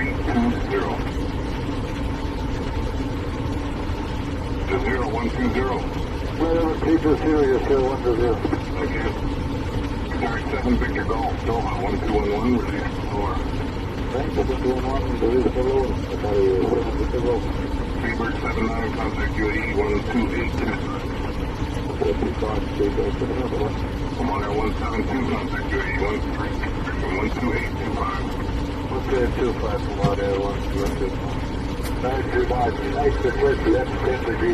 1320. To 0120. Whatever, keep us here, you're still 1-0. Thank you. Derek 7 Victor Golf, still on 1211, release before. Thanks, 1-1, release below. Freebird 79, contact UAE 12825. I'm on air 172, contact UAE 12825. 125 from out there, 125. Nice, nice, nice, that's 10 degrees.